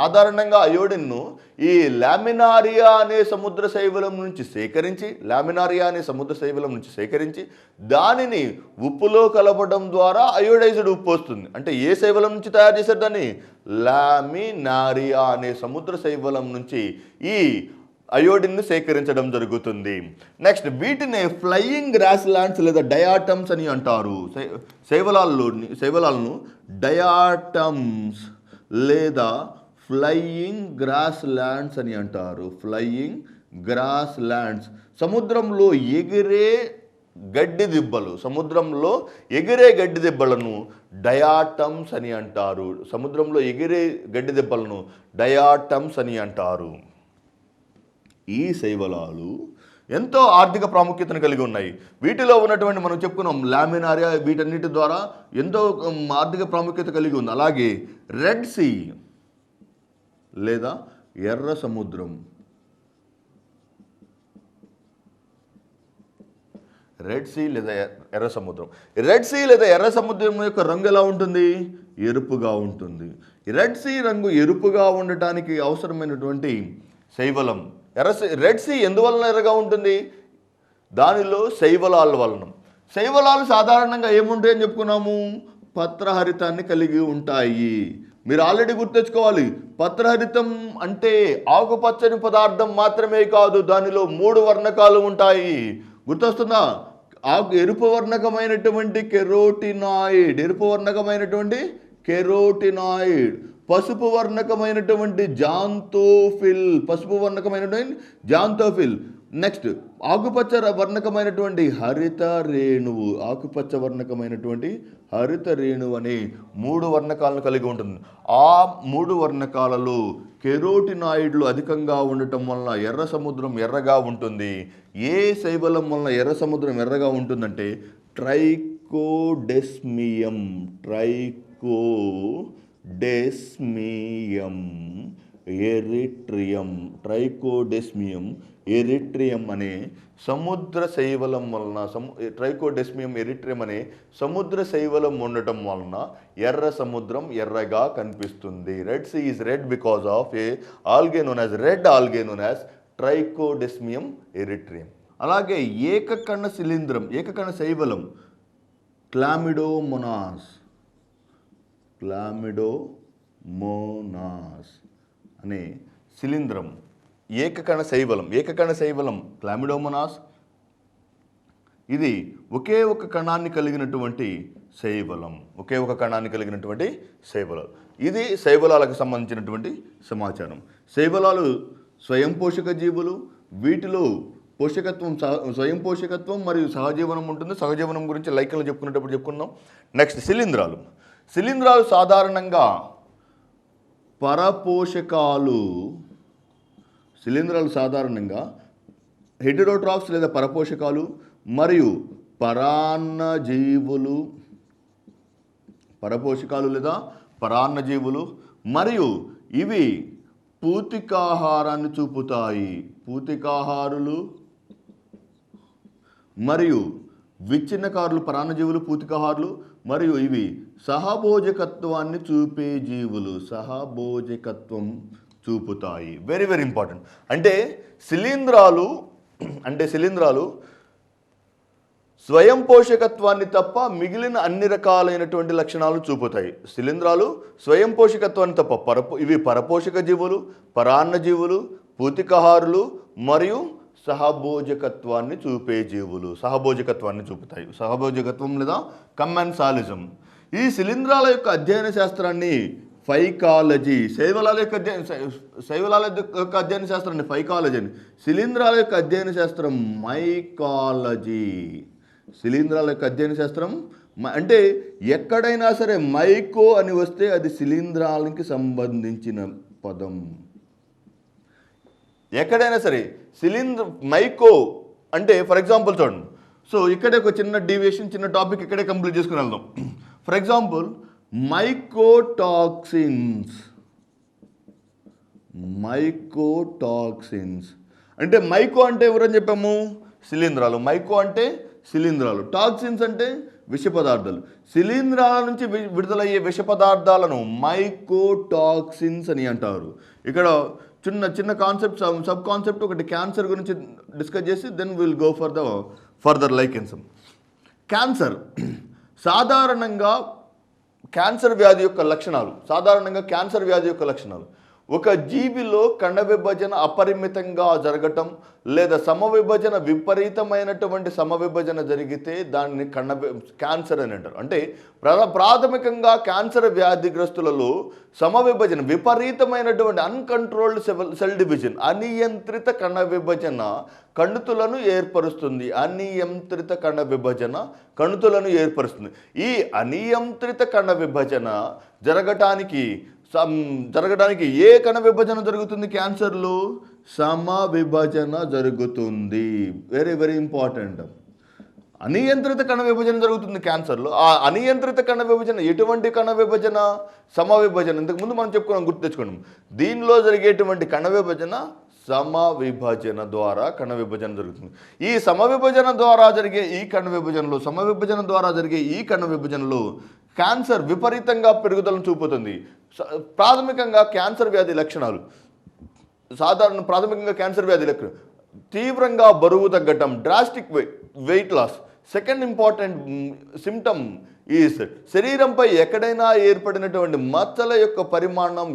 సాధారణంగా అయోడిన్ను ఈ లామినారియా అనే సముద్ర శైవలం నుంచి సేకరించి దానిని ఉప్పులో కలపడం ద్వారా అయోడైజ్డ్ ఉప్పు వస్తుంది. అంటే ఏ శైవలం నుంచి తయారు చేశారు దాన్ని? లామినారియా అనే సముద్ర శైవలం నుంచి ఈ అయోడిన్ను సేకరించడం జరుగుతుంది. నెక్స్ట్, వీటిని ఫ్లయింగ్ గ్రాస్ ల్యాండ్స్ లేదా డయాటమ్స్ అని అంటారు. శైవలాలను డయాటమ్స్ లేదా ఫ్లయింగ్ గ్రాస్ ల్యాండ్స్ అని అంటారు. Flying grass lands. సముద్రంలో ఎగిరే గడ్డి దిబ్బలను డయాటమ్స్ అని అంటారు. ఈ శైవలాలు ఎంతో ఆర్థిక ప్రాముఖ్యతను కలిగి ఉన్నాయి. వీటిలో ఉన్నటువంటి మనం చెప్పుకున్నాం లామినారియా, వీటన్నిటి ద్వారా ఎంతో ఆర్థిక ప్రాముఖ్యత కలిగి ఉంది. అలాగే రెడ్ సీ లేదా ఎర్ర సముద్రం. రెడ్ సీ లేదా ఎర్ర సముద్రం యొక్క రంగు ఎలా ఉంటుంది? ఎరుపుగా ఉంటుంది. రెడ్ సీ రంగు ఎరుపుగా ఉండటానికి అవసరమైనటువంటి శైవలం రెడ్ సీ ఎందువలన ఎర్రగా ఉంటుంది? దానిలో శైవలాల వలన. శైవలాలు సాధారణంగా ఏముంటాయి అని చెప్పుకున్నాము? పత్రహరితాన్ని కలిగి ఉంటాయి. మీరు ఆల్రెడీ గుర్తుంచుకోవాలి, పత్రహరితం అంటే ఆకుపచ్చని పదార్థం మాత్రమే కాదు, దానిలో 3 వర్ణకాలు ఉంటాయి. గుర్తొస్తుందా? ఎరుపు వర్ణకమైనటువంటి కెరోటినాయిడ్, పసుపు వర్ణకమైనటువంటి జాంతోఫిల్. నెక్స్ట్, ఆకుపచ్చ వర్ణకమైనటువంటి హరిత రేణువు అనే 3 వర్ణకాలను కలిగి ఉంటుంది. ఆ 3 వర్ణకాలలో కెరోటినాయిడ్లు అధికంగా ఉండటం వలన ఎర్ర సముద్రం ఎర్రగా ఉంటుంది. ఏ శైవలం వలన ఎర్ర సముద్రం ఎర్రగా ఉంటుందంటే ట్రైకోడెస్మియం ఎరిట్రియం అనే సముద్ర శైవలం వలన సముద్ర శైవలం ఉండటం వలన ఎర్ర సముద్రం ఎర్రగా కనిపిస్తుంది. Red sea is red because of algae known as Trichodesmium erythraeum. అలాగే ఏకకణ శైవలం క్లామిడోమోనాస్ అనే శిలీంధ్రం. ఏకకణ శైవలం క్లామిడోమోనాస్. ఇది ఒకే ఒక కణాన్ని కలిగినటువంటి శైవలం. ఇది శైవలాలకు సంబంధించినటువంటి సమాచారం. శైవలాలు స్వయం పోషక జీవులు. వీటిలో స్వయం పోషకత్వం మరియు సహజీవనం ఉంటుంది. సహజీవనం గురించి లైకలు చెప్పుకున్నాం. నెక్స్ట్, శిలీంధ్రాలు సాధారణంగా పరపోషకాలు. హెటెరోట్రాఫ్స్ లేదా పరపోషకాలు మరియు పరాన్నజీవులు మరియు ఇవి పూతికాహారాన్ని చూపుతాయి. పూతికాహారులు మరియు విచ్ఛిన్నకారులు పరాన్నజీవులు, పూతికాహారులు మరియు ఇవి సహభోజకత్వాన్ని చూపే జీవులు. చూపుతాయి. Very very important. అంటే శిలీంధ్రాలు స్వయం పోషకత్వాన్ని తప్ప మిగిలిన అన్ని రకాలైనటువంటి లక్షణాలు చూపుతాయి. శిలీంధ్రాలు స్వయం పోషకత్వాన్ని తప్ప ఇవి పరపోషక జీవులు, పరాన్నజీవులు, పూతికాహారులు మరియు సహభోజకత్వాన్ని చూపుతాయి. సహభోజకత్వం లేదా కమెన్సాలిజం. ఈ శిలీంధ్రాల యొక్క అధ్యయన శాస్త్రాన్ని ఫైకాలజీ, శైవలాల యొక్క అధ్యయన శాస్త్రాన్ని ఫైకాలజీ అని, శిలీంధ్రాల యొక్క అధ్యయన శాస్త్రం మైకాలజీ. అంటే ఎక్కడైనా సరే మైకో అని వస్తే అది శిలీంధ్రాలకి సంబంధించిన పదం. ఎక్కడైనా సరే మైకో అంటే ఫర్ ఎగ్జాంపుల్ చూడండి. సో ఇక్కడే ఒక చిన్న డీవియేషన్, చిన్న టాపిక్ ఇక్కడే కంప్లీట్ చేసుకుని వెళ్దాం. ఫర్ ఎగ్జాంపుల్ మైకోటాక్సిన్స్ అంటే మైకో అంటే ఎవరని చెప్పాము? శిలీంధ్రాలు. టాక్సిన్స్ అంటే విష పదార్థాలు. శిలీంధ్రాల నుంచి విడుదలయ్యే విష పదార్థాలను మైకోటాక్సిన్స్ అని అంటారు. ఇక్కడ చిన్న చిన్న కాన్సెప్ట్, సబ్ కాన్సెప్ట్ ఒకటి క్యాన్సర్ గురించి డిస్కస్ చేసి then will go for the further లైకెన్సమ్. క్యాన్సర్ సాధారణంగా క్యాన్సర్ వ్యాధి యొక్క లక్షణాలు ఒక జీవిలో కణ విభజన అపరిమితంగా జరగటం లేదా సమవిభజన విపరీతమైనటువంటి సమవిభజన జరిగితే దాన్ని క్యాన్సర్ అని అంటారు. అంటే ప్రాథమికంగా క్యాన్సర్ వ్యాధిగ్రస్తులలో సమవిభజన విపరీతమైనటువంటి అన్కంట్రోల్డ్ సెల్ డివిజన్, అనియంత్రిత కణ విభజన కణుతులను ఏర్పరుస్తుంది. ఈ అనియంత్రిత కణ విభజన జరగటానికి ఏ కణ విభజన జరుగుతుంది? క్యాన్సర్లో సమవిభజన జరుగుతుంది. Very very important. అనియంత్రిత కణ విభజన జరుగుతుంది క్యాన్సర్లో. ఆ అనియంత్రిత కణ విభజన ఎటువంటి కణ విభజన? సమవిభజన. ఇంతకుముందు మనం చెప్పుకున్నాం, గుర్తు తెచ్చుకున్నాం. దీనిలో జరిగేటువంటి కణ విభజన సమవిభజన ద్వారా కణ విభజన జరుగుతుంది. ఈ సమవిభజన ద్వారా జరిగే ఈ కణ విభజనలో క్యాన్సర్ విపరీతంగా పెరుగుదలను చూపుతుంది. ప్రాథమికంగా క్యాన్సర్ వ్యాధి లక్షణాలు తీవ్రంగా బరువు తగ్గటం, drastic weight loss. Second important symptom is శరీరంపై ఎక్కడైనా ఏర్పడినటువంటి మచ్చల యొక్క పరిమాణం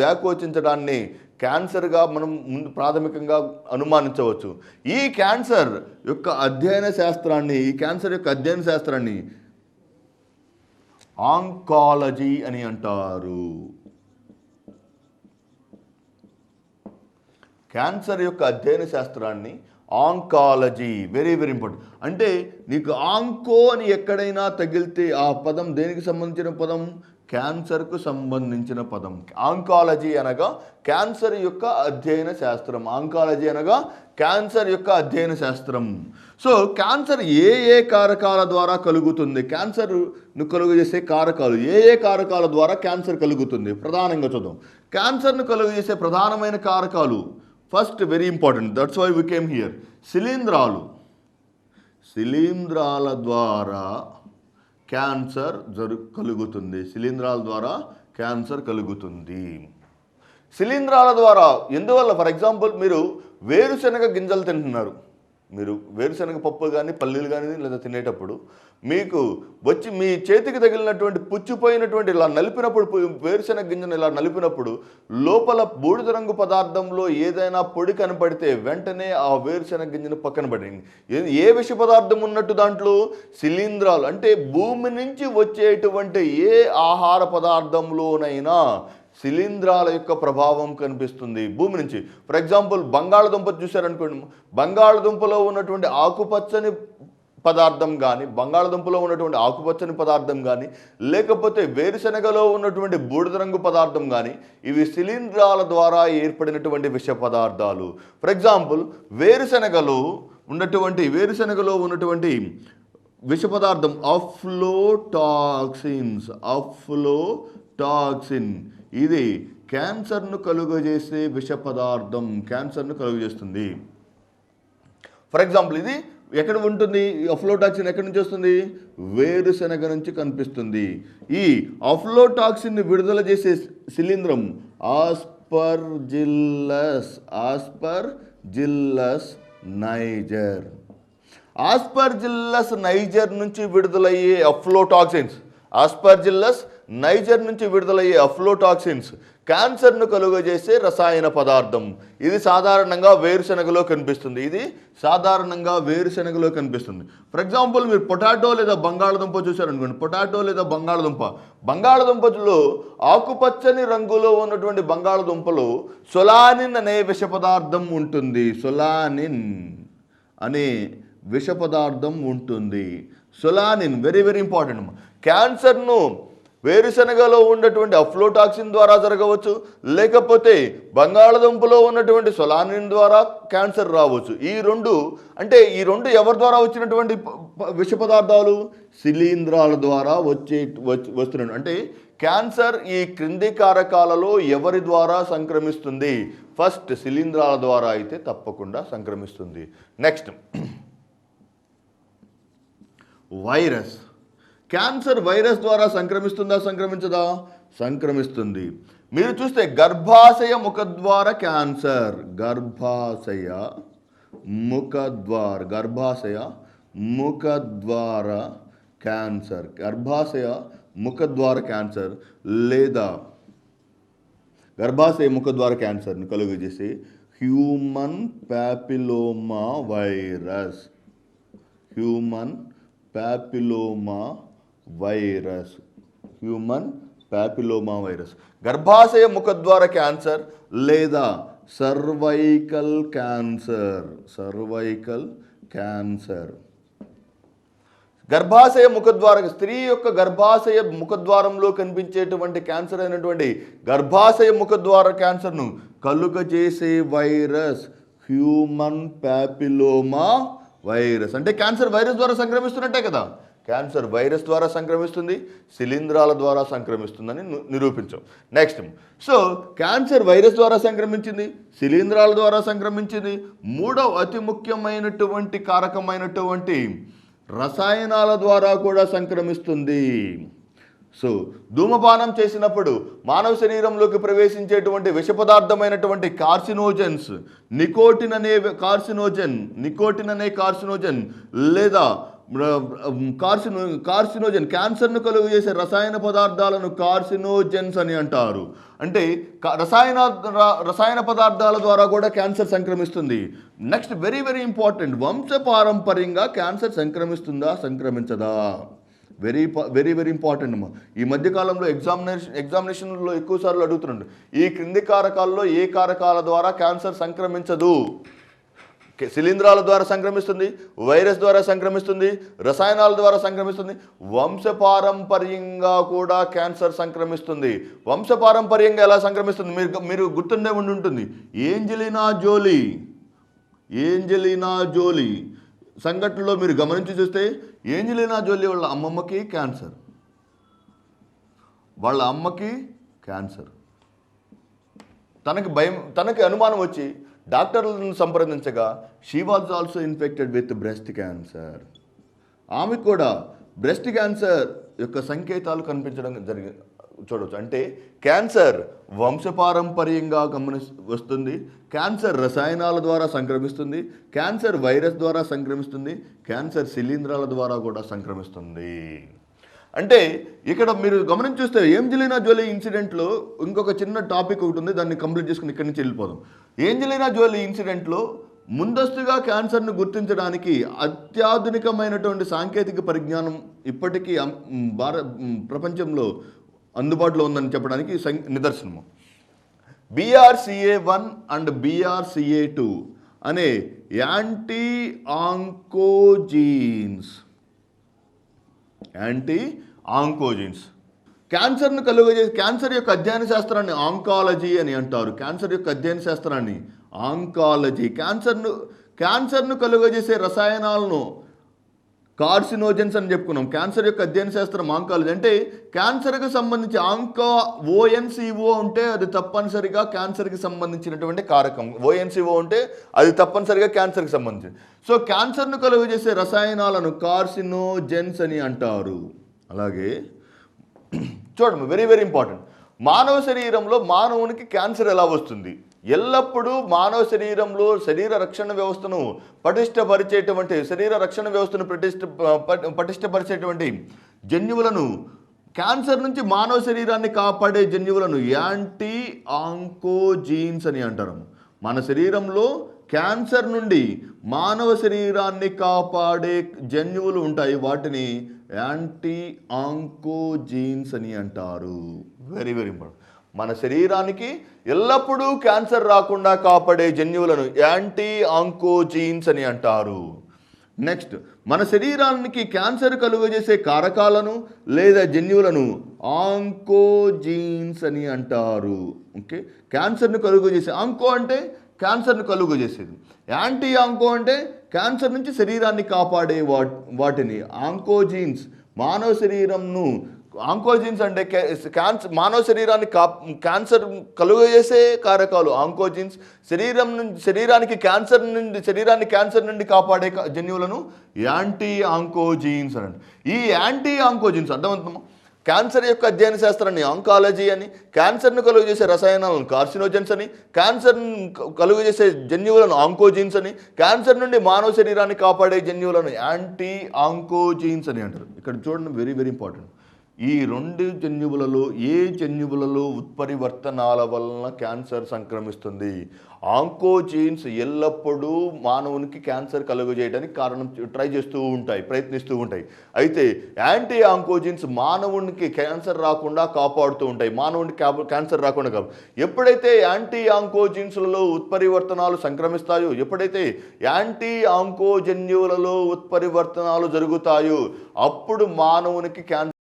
వ్యాకోచించడాన్ని క్యాన్సర్గా మనం ప్రాథమికంగా అనుమానించవచ్చు. ఈ క్యాన్సర్ యొక్క అధ్యయన శాస్త్రాన్ని ఆంకాలజీ అని అంటారు. క్యాన్సర్ యొక్క అధ్యయన శాస్త్రాన్ని ఆంకాలజీ. Very very important. అంటే నీకు ఆంకో అని ఎక్కడైనా తగిలితే ఆ పదం దేనికి సంబంధించిన పదం? క్యాన్సర్కు సంబంధించిన పదం. ఆంకాలజీ అనగా క్యాన్సర్ యొక్క అధ్యయన శాస్త్రం. సో క్యాన్సర్ ఏ కారకాల ద్వారా కలుగుతుంది? క్యాన్సర్ను కలుగజేసే కారకాలు ఏ కారకాల ద్వారా క్యాన్సర్ కలుగుతుంది? ప్రధానంగా చూద్దాం. క్యాన్సర్ను కలుగజేసే ప్రధానమైన కారకాలు, first very important, that's why we came here, శిలీంధ్రాల ద్వారా క్యాన్సర్ కలుగుతుంది. శిలీంధ్రాల ద్వారా ఎందువల్ల? ఫర్ ఎగ్జాంపుల్, మీరు వేరుశనగ గింజలు తింటున్నారు. మీరు వేరుశనగ పప్పు కానీ పల్లీలు కానీ లేదా తినేటప్పుడు మీకు వచ్చి మీ చేతికి తగిలినటువంటి పుచ్చిపోయినటువంటి వేరుశనగ గింజను ఇలా నలిపినప్పుడు లోపల బూడిద రంగు పదార్థంలో ఏదైనా పొడి కనపడితే వెంటనే ఆ వేరుశనగ గింజను పక్కన పడండి. ఏ విష పదార్థం ఉన్నట్టు దాంట్లో? శిలీంధ్రాలు. అంటే భూమి నుంచి వచ్చేటువంటి ఏ ఆహార పదార్థంలోనైనా శిలీంధ్రాల యొక్క ప్రభావం కనిపిస్తుంది భూమి నుంచి. ఫర్ ఎగ్జాంపుల్, బంగాళదుంప చూశారనుకోండి, బంగాళదుంపలో ఉన్నటువంటి ఆకుపచ్చని పదార్థం కానీ లేకపోతే వేరుశనగలో ఉన్నటువంటి బూడిద రంగు పదార్థం కానీ ఇవి శిలీంధ్రాల ద్వారా ఏర్పడినటువంటి విష పదార్థాలు. ఫర్ ఎగ్జాంపుల్, వేరుశనగలో ఉన్నటువంటి విష పదార్థం అఫ్లోటాక్సిన్. ఇది క్యాన్సర్ను కలుగజేసే విష పదార్థం, కలుగజేస్తుంది. ఫర్ ఎగ్జాంపుల్, ఇది ఎక్కడ ఉంటుంది? అఫ్లోటాక్సిన్ ఎక్కడి నుంచి వస్తుంది? వేరుశనగ నుంచి కనిపిస్తుంది. ఈ అఫ్లోటాక్సిన్ విడుదల చేసే శిలీంధ్రం ఆస్పర్జిల్లస్ నైజర్ నుంచి విడుదలయ్యే అఫ్లోటాక్సిన్స్ క్యాన్సర్ను కలుగజేసే రసాయన పదార్థం. ఇది సాధారణంగా వేరుశనగలో కనిపిస్తుంది. ఫర్ ఎగ్జాంపుల్, మీరు పొటాటో లేదా బంగాళదుంప చూశారనుకోండి. బంగాళదుంపలో ఆకుపచ్చని రంగులో ఉన్నటువంటి బంగాళదుంపలో సొలానిన్ అనే విష పదార్థం ఉంటుంది. సొలానిన్ వెరీ వెరీ ఇంపార్టెంట్. క్యాన్సర్ను వేరుశనగలో ఉన్నటువంటి అఫ్లోటాక్సిన్ ద్వారా జరగవచ్చు, లేకపోతే బంగాళదుంపలో ఉన్నటువంటి సొలానిన్ ద్వారా క్యాన్సర్ రావచ్చు. ఈ రెండు ఎవరి ద్వారా వచ్చినటువంటి విష పదార్థాలు? శిలీంధ్రాల ద్వారా వస్తున్నాయి. అంటే క్యాన్సర్ ఈ క్రింది కారకాలలో ఎవరి ద్వారా సంక్రమిస్తుంది? ఫస్ట్ శిలీంధ్రాల ద్వారా అయితే తప్పకుండా సంక్రమిస్తుంది. Next virus. క్యాన్సర్ వైరస్ ద్వారా సంక్రమిస్తుందా, సంక్రమించదా? సంక్రమిస్తుంది. మీరు చూస్తే గర్భాశయ ముఖద్వార క్యాన్సర్, గర్భాశయ ముఖద్వార క్యాన్సర్, గర్భాశయ ముఖద్వార క్యాన్సర్ లేదా గర్భాశయ ముఖద్వార క్యాన్సర్ని కలుగజేసి human papilloma virus, human papilloma virus, గర్భాశయ ముఖద్వార క్యాన్సర్ లేదా సర్వైకల్ క్యాన్సర్. గర్భాశయ ముఖద్వార, స్త్రీ యొక్క గర్భాశయ ముఖద్వారంలో కనిపించేటువంటి క్యాన్సర్ అయినటువంటి గర్భాశయ ముఖద్వార క్యాన్సర్ను కలుగజేసే వైరస్ హ్యూమన్ ప్యాపిలోమా వైరస్. అంటే క్యాన్సర్ వైరస్ ద్వారా సంక్రమిస్తున్నట్టే కదా. క్యాన్సర్ వైరస్ ద్వారా సంక్రమిస్తుంది, శిలీంధ్రాల ద్వారా సంక్రమిస్తుందని నిరూపించాం. నెక్స్ట్, సో క్యాన్సర్ వైరస్ ద్వారా సంక్రమించింది, శిలీంధ్రాల ద్వారా సంక్రమించింది. మూడవ అతి ముఖ్యమైనటువంటి కారకమైనటువంటి రసాయనాల ద్వారా కూడా సంక్రమిస్తుంది. సో ధూమపానం చేసినప్పుడు మానవ శరీరంలోకి ప్రవేశించేటువంటి విష పదార్థమైనటువంటి కార్సినోజన్స్, నికోటిన్ అనే కార్సినోజన్ లేదా కార్సినోజన్, క్యాన్సర్ను కలుగు చేసే రసాయన పదార్థాలను కార్సినోజన్స్ అని అంటారు. అంటే రసాయన పదార్థాల ద్వారా కూడా క్యాన్సర్ సంక్రమిస్తుంది. నెక్స్ట్ వెరీ వెరీ ఇంపార్టెంట్, వంశపారంపర్యంగా క్యాన్సర్ సంక్రమిస్తుందా, సంక్రమించదా? వెరీ వెరీ ఇంపార్టెంట్ అమ్మా. ఈ మధ్యకాలంలో ఎగ్జామినేషన్లో ఎక్కువసార్లు అడుగుతున్నాడు, ఈ క్రింది కారకాల్లో ఏ కారకాల ద్వారా క్యాన్సర్ సంక్రమించదు? శిలీంధ్రాల ద్వారా సంక్రమిస్తుంది, వైరస్ ద్వారా సంక్రమిస్తుంది, రసాయనాల ద్వారా సంక్రమిస్తుంది, వంశపారంపర్యంగా కూడా క్యాన్సర్ సంక్రమిస్తుంది. వంశపారంపర్యంగా ఎలా సంక్రమిస్తుంది? మీరు గుర్తుండే ఉంటుంది, ఏంజెలినా జోలీ సంఘటనలో మీరు గమనించి చూస్తే ఏంజెలినా జోలీ వాళ్ళ అమ్మమ్మకి క్యాన్సర్, తనకి అనుమానం వచ్చి డాక్టర్లను సంప్రదించగా she was also infected with breast cancer. ఆమె కూడా బ్రెస్ట్ క్యాన్సర్ యొక్క సంకేతాలు కనిపించడం చూడవచ్చు. అంటే క్యాన్సర్ వంశపారంపర్యంగా వస్తుంది, క్యాన్సర్ రసాయనాల ద్వారా సంక్రమిస్తుంది, క్యాన్సర్ వైరస్ ద్వారా సంక్రమిస్తుంది, క్యాన్సర్ శిలీంధ్రాల ద్వారా కూడా సంక్రమిస్తుంది. అంటే ఇక్కడ మీరు గమనించి చూస్తే ఏంజెలినా జోలీ ఇన్సిడెంట్లో ఇంకొక చిన్న టాపిక్ ఒకటి ఉంది, దాన్ని కంప్లీట్ చేసుకుని ఇక్కడి నుంచి వెళ్ళిపోదాం. ఏంజెలినా జోలీ ఇన్సిడెంట్లో ముందస్తుగా క్యాన్సర్ను గుర్తించడానికి అత్యాధునికమైనటువంటి సాంకేతిక పరిజ్ఞానం ఇప్పటికీ ప్రపంచంలో అందుబాటులో ఉందని చెప్పడానికి నిదర్శనము. BRCA1 అండ్ BRCA2 అనే యాంటీ ఆంకోజీన్స్ క్యాన్సర్ను కలుగజేసి, క్యాన్సర్ యొక్క అధ్యయన శాస్త్రాన్ని ఆంకాలజీ అని అంటారు. క్యాన్సర్ యొక్క అధ్యయన శాస్త్రాన్ని ఆంకాలజీ. క్యాన్సర్ను కలుగజేసే రసాయనాలను కార్సినోజన్స్ అని చెప్పుకున్నాం. క్యాన్సర్ యొక్క అధ్యయన శాస్త్రం ఆంకాలజీ. అంటే క్యాన్సర్కి సంబంధించి ONCO ఉంటే అది తప్పనిసరిగా క్యాన్సర్కి సంబంధించినటువంటి కారకం. ONCO ఉంటే అది తప్పనిసరిగా క్యాన్సర్కి సంబంధించింది. సో క్యాన్సర్ను కలుగజేసే రసాయనాలను కార్సినోజన్స్ అని అంటారు. అలాగే చూడండి, వెరీ వెరీ ఇంపార్టెంట్, మానవ శరీరంలో మానవునికి క్యాన్సర్ ఎలా వస్తుంది? ఎల్లప్పుడూ మానవ శరీరంలో శరీర రక్షణ వ్యవస్థను పటిష్టపరిచేటువంటి జన్యువులను, క్యాన్సర్ నుంచి మానవ శరీరాన్ని కాపాడే జన్యువులను యాంటీ ఆంకోజీన్స్ అని అంటారు. మన శరీరంలో క్యాన్సర్ నుండి మానవ శరీరాన్ని కాపాడే జన్యువులు ఉంటాయి, వాటిని యాంటీ ఆంకోజీన్స్ అని అంటారు. Very very important. మన శరీరానికి ఎల్లప్పుడూ క్యాన్సర్ రాకుండా కాపాడే జన్యువులను యాంటీ ఆంకోజీన్స్ అని అంటారు. నెక్స్ట్, మన శరీరానికి క్యాన్సర్ కలుగజేసే కారకాలను లేదా జన్యువులను ఆంకోజీన్స్ అని అంటారు. ఓకే, క్యాన్సర్ను కలుగజేసే, ఆంకో అంటే క్యాన్సర్ను కలుగజేసేది, యాంటీ ఆంకో అంటే క్యాన్సర్ నుంచి శరీరాన్ని కాపాడే వాటిని ఆంకోజీన్స్. మానవ శరీరంను ఆంకోజీన్స్ అంటే క్యాన్సర్, మానవ శరీరాన్ని క్యాన్సర్ కలుగజేసే కారకాలు ఆంకోజీన్స్. శరీరానికి క్యాన్సర్ నుండి కాపాడే జన్యువులను యాంటీ ఆంకోజీన్స్ అని. ఈ యాంటీ ఆంకోజీన్స్ అర్థమవుతుందా? క్యాన్సర్ యొక్క అధ్యయన శాస్త్రాన్ని ఆంకాలజీ అని, క్యాన్సర్ను కలుగజేసే రసాయనాలను కార్సినోజెన్స్ అని, క్యాన్సర్ను కలుగజేసే జన్యువులను ఆంకోజీన్స్ అని, క్యాన్సర్ నుండి మానవ శరీరాన్ని కాపాడే జన్యువులను యాంటీ ఆంకోజీన్స్ అని అంటారు. ఇక్కడ చూడండి, వెరీ వెరీ ఇంపార్టెంట్. ఈ రెండు జన్యువులలో ఉత్పరివర్తనాల వలన క్యాన్సర్ సంక్రమిస్తుంది. ఆంకోజీన్స్ ఎల్లప్పుడూ మానవునికి క్యాన్సర్ కలుగజేయడానికి ప్రయత్నిస్తూ ఉంటాయి. అయితే యాంటీ ఆంకోజీన్స్ మానవునికి క్యాన్సర్ రాకుండా కాపాడుతూ ఉంటాయి. క్యాన్సర్ రాకుండా ఎప్పుడైతే యాంటీ ఆంకోజీన్స్లలో ఉత్పరివర్తనాలు సంక్రమిస్తాయో, ఎప్పుడైతే యాంటీ ఆంకోజన్యువులలో ఉత్పరివర్తనాలు జరుగుతాయో, అప్పుడు మానవునికి క్యాన్సర్